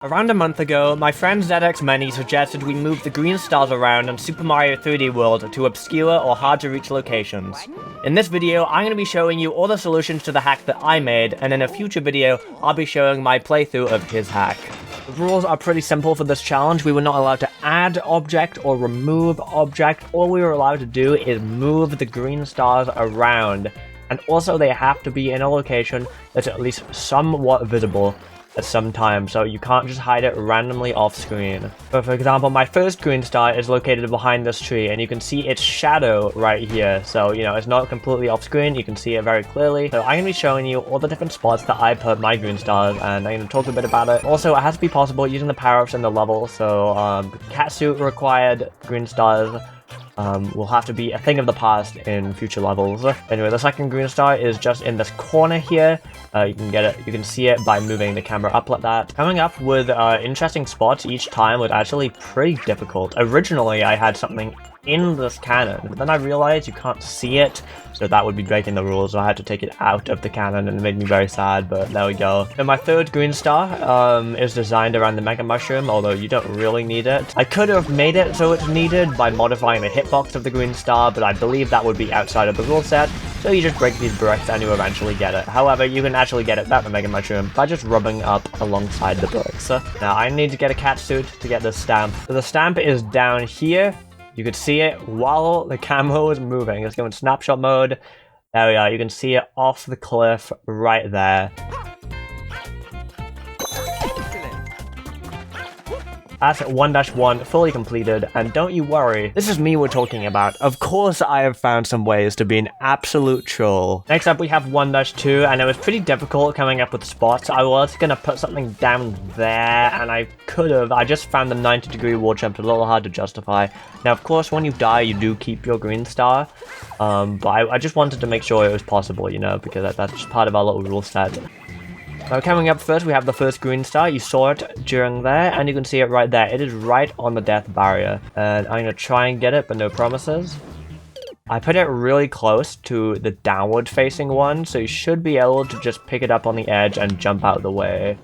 Around a month ago, my friend ZXMany suggested we move the green stars around in Super Mario 3D World to obscure or hard-to-reach locations. In this video, I'm going to be showing you all the solutions to the hack that I made, and in a future video, I'll be showing my playthrough of his hack. The rules are pretty simple for this challenge. We were not allowed to add object or remove object. All we were allowed to do is move the green stars around. And also they have to be in a location that's at least somewhat visible at some time, so you can't just hide it randomly off screen. But for example, my first green star is located behind this tree, and you can see its shadow right here. So, you know, it's not completely off screen, you can see it very clearly. So I'm going to be showing you all the different spots that I put my green stars, and I'm going to talk a bit about it. Also, it has to be possible using the power-ups in the level, so catsuit required green stars will have to be a thing of the past in future levels. Anyway, the second green star is just in this corner here. You can get it, you can see it by moving the camera up like that. Coming up with interesting spots each time was actually pretty difficult. Originally, I had something in this cannon, but then I realized you can't see it, so that would be breaking the rules, so I had to take it out of the cannon, and it made me very sad, but there we go. And my third green star is designed around the Mega Mushroom, although you don't really need it. I could have made it so it's needed by modifying the hitbox of the green star, but I believe that would be outside of the rule set, so you just break these bricks and you eventually get it. However, you can actually get it without the Mega Mushroom by just rubbing up alongside the bricks. Now, I need to get a catsuit to get this stamp. So the stamp is down here. You could see it while the camera was moving. Let's go in snapshot mode. There we are. You can see it off the cliff right there. That's 1-1 fully completed, and don't you worry, this is me we're talking about. Of course I have found some ways to be an absolute troll. Next up we have 1-2, and it was pretty difficult coming up with spots. I was gonna put something down there, and I just found the 90-degree wall jump a little hard to justify. Now of course when you die you do keep your green star, but I just wanted to make sure it was possible, you know, because that's just part of our little rule set. Now coming up first, we have the first green star. You saw it during there, and you can see it right there. It is right on the death barrier, and I'm going to try and get it, but no promises. I put it really close to the downward facing one, so you should be able to just pick it up on the edge and jump out of the way.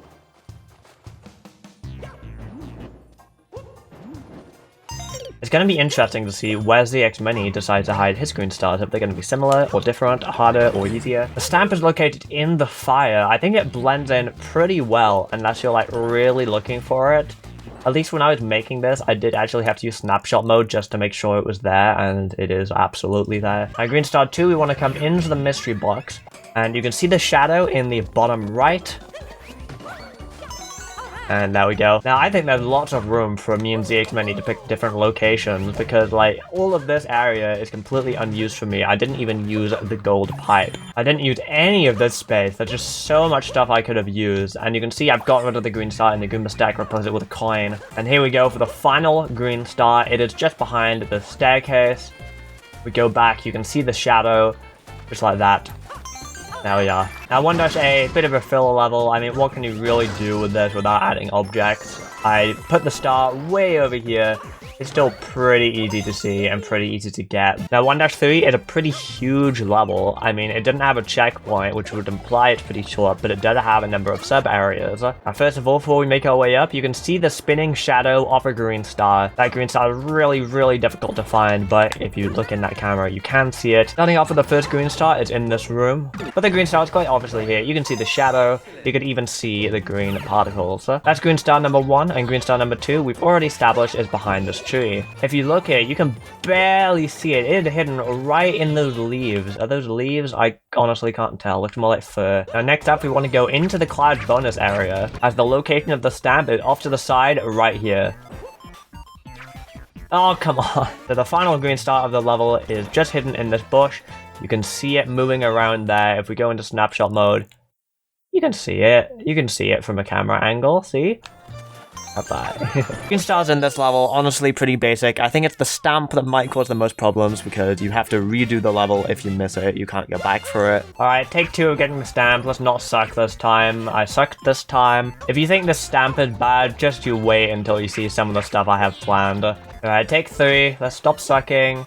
It's going to be interesting to see where ZXMany decides to hide his green stars, if they're going to be similar, or different, harder, or easier. The stamp is located in the fire. I think it blends in pretty well, unless you're like really looking for it. At least when I was making this, I did actually have to use snapshot mode just to make sure it was there, and it is absolutely there. Now green star 2, we want to come into the mystery box, and you can see the shadow in the bottom right. And there we go. Now, I think there's lots of room for me and ZXMany to pick different locations, because, like, all of this area is completely unused for me. I didn't even use the gold pipe. I didn't use any of this space. There's just so much stuff I could have used. And you can see I've got rid of the green star in the Goomba stack, replaced it with a coin. And here we go for the final green star. It is just behind the staircase. We go back, you can see the shadow, just like that. There we are. Now 1-A, bit of a filler level. I mean, what can you really do with this without adding objects? I put the star way over here. It's still pretty easy to see and pretty easy to get. Now 1-3 is a pretty huge level. I mean, it didn't have a checkpoint, which would imply it's pretty short, but it does have a number of sub-areas. Now first of all, before we make our way up, you can see the spinning shadow of a green star. That green star is really, really difficult to find, but if you look in that camera, you can see it. Starting off with the first green star, it's in this room. But the green star is quite obviously here. You can see the shadow. You could even see the green particles. That's green star number 1, and green star number 2, we've already established, is behind this tree. If you look here, you can barely see it. It is hidden right in those leaves. Are those leaves? I honestly can't tell. Looks more like fur. Now next up, we want to go into the cloud bonus area, as the location of the stamp is off to the side right here. Oh, come on. So the final green star of the level is just hidden in this bush. You can see it moving around there. If we go into snapshot mode, you can see it. You can see it from a camera angle, see? Bye. Green stars in this level, honestly pretty basic. I think it's the stamp that might cause the most problems, because you have to redo the level if you miss it. You can't go back for it. Alright, take 2 of getting the stamp. Let's not suck this time. I sucked this time. If you think the stamp is bad, just you wait until you see some of the stuff I have planned. Alright, take 3. Let's stop sucking.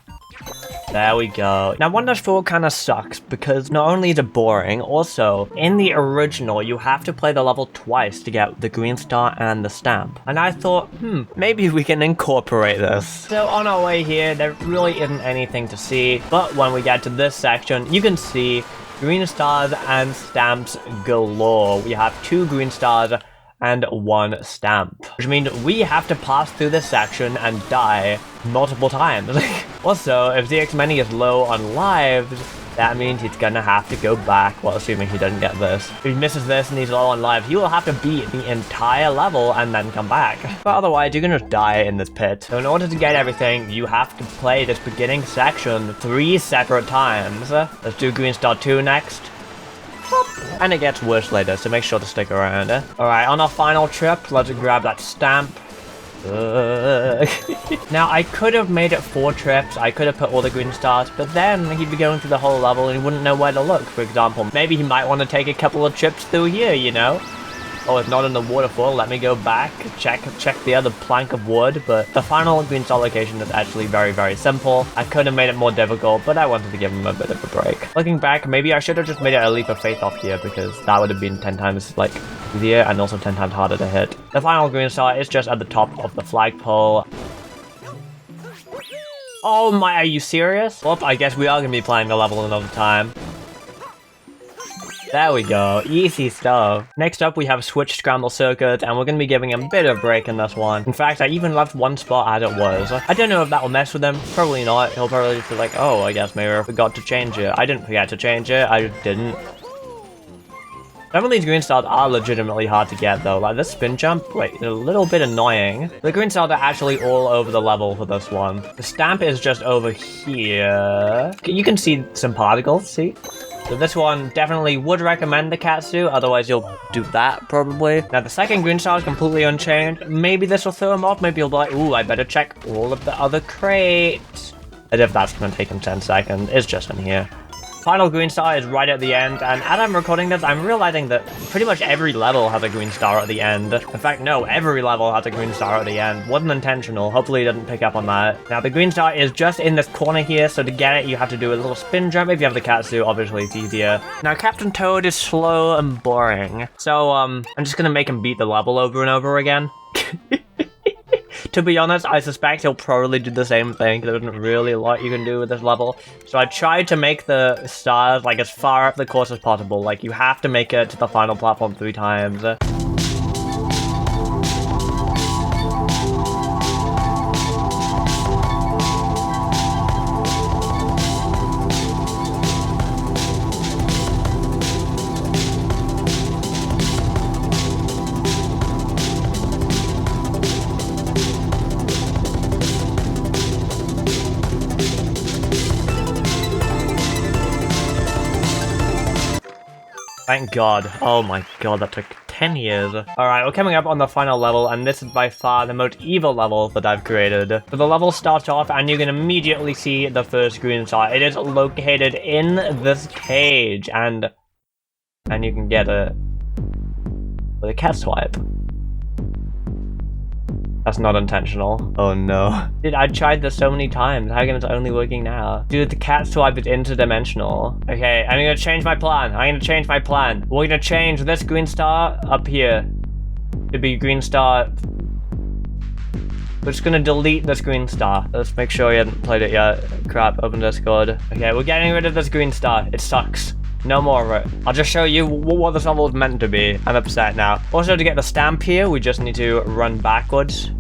There we go. Now 1-4 kind of sucks because not only is it boring, also in the original you have to play the level twice to get the green star and the stamp. And I thought, maybe we can incorporate this. So on our way here, there really isn't anything to see, but when we get to this section, you can see green stars and stamps galore. We have 2 green stars and 1 stamp, which means we have to pass through this section and die multiple times. Also, if ZXMany is low on lives, that means he's gonna have to go back, well, assuming he doesn't get this. If he misses this and he's low on lives, he will have to beat the entire level and then come back. But otherwise, you're gonna just die in this pit. So in order to get everything, you have to play this beginning section 3 separate times. Let's do Green Star 2 next. And it gets worse later, so make sure to stick around. Alright, on our final trip, let's grab that stamp. Now, I could have made it 4 trips, I could have put all the green stars, but then he'd be going through the whole level and he wouldn't know where to look, for example. Maybe he might want to take a couple of trips through here, you know? Oh, it's not in the waterfall. Let me go back, check the other plank of wood, but the final green star location is actually very, very simple. I could have made it more difficult, but I wanted to give him a bit of a break. Looking back, maybe I should have just made it a leap of faith off here, because that would have been 10 times, like, easier and also 10 times harder to hit. The final green star is just at the top of the flagpole. Oh my, are you serious? Well, I guess we are going to be playing the level another time. There we go, easy stuff. Next up we have switched Scramble Circus, and we're going to be giving him a bit of a break in this one. In fact, I even left 1 spot as it was. I don't know if that will mess with him, probably not. He'll probably just be like, oh, I guess Mayro forgot to change it. I didn't forget to change it, I didn't. Some of these green stars are legitimately hard to get though, like this spin jump, wait, a little bit annoying. The green stars are actually all over the level for this one. The stamp is just over here. You can see some particles, see? So this one definitely would recommend the Katsu, otherwise you'll do that probably. Now the second green star is completely unchanged. Maybe this will throw him off, maybe he'll be like, ooh, I better check all of the other crates. As if that's gonna take him 10 seconds, it's just in here. Final green star is right at the end, and as I'm recording this, I'm realizing that pretty much every level has a green star at the end. In fact, no, every level has a green star at the end. Wasn't intentional, hopefully it doesn't pick up on that. Now, the green star is just in this corner here, so to get it, you have to do a little spin jump. If you have the Katsu, obviously it's easier. Now, Captain Toad is slow and boring, so I'm just gonna make him beat the level over and over again. To be honest, I suspect he'll probably do the same thing. There isn't really a lot you can do with this level. So I tried to make the stars like as far up the course as possible. Like you have to make it to the final platform 3 times. Thank God. Oh my God, that took 10 years. Alright, we're coming up on the final level, and this is by far the most evil level that I've created. So the level starts off, and you can immediately see the first green star. It is located in this cage, and you can get it with a cat swipe. That's not intentional. Oh no. Dude, I tried this so many times. How come it's only working now? Dude, the cat swipe is interdimensional. Okay, I'm gonna change my plan. We're gonna change this green star up here to be green star. We're just gonna delete this green star. Let's make sure you haven't played it yet. Crap, open Discord. Okay, we're getting rid of this green star. It sucks. No more of it. I'll just show you what this level is meant to be. I'm upset now. Also, to get the stamp here, we just need to run backwards.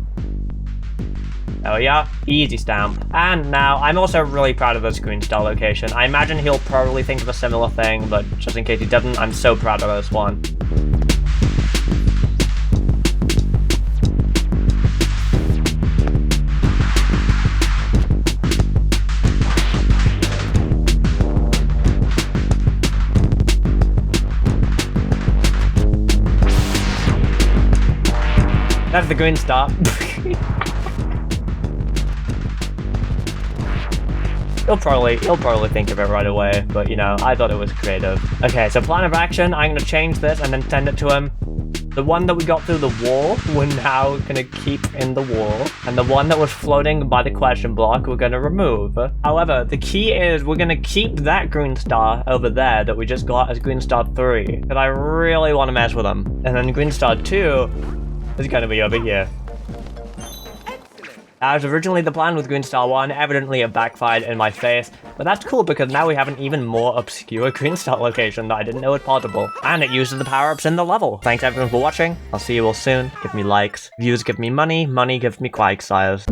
Oh yeah, easy stamp. And now, I'm also really proud of this green star location. I imagine he'll probably think of a similar thing, but just in case he doesn't, I'm so proud of this one. That's the green star. He'll probably think of it right away, but you know, I thought it was creative. Okay, so plan of action, I'm gonna change this and then send it to him. The one that we got through the wall, we're now gonna keep in the wall. And the one that was floating by the question block, we're gonna remove. However, the key is we're gonna keep that green star over there that we just got as green star 3. Because I really want to mess with them. And then green star 2 is gonna be over here. That was originally the plan with Green Star 1, evidently it backfired in my face, but that's cool because now we have an even more obscure Green Star location that I didn't know was possible. And it uses the power-ups in the level. Thanks everyone for watching, I'll see you all soon, give me likes, views give me money, money gives me Quagsires.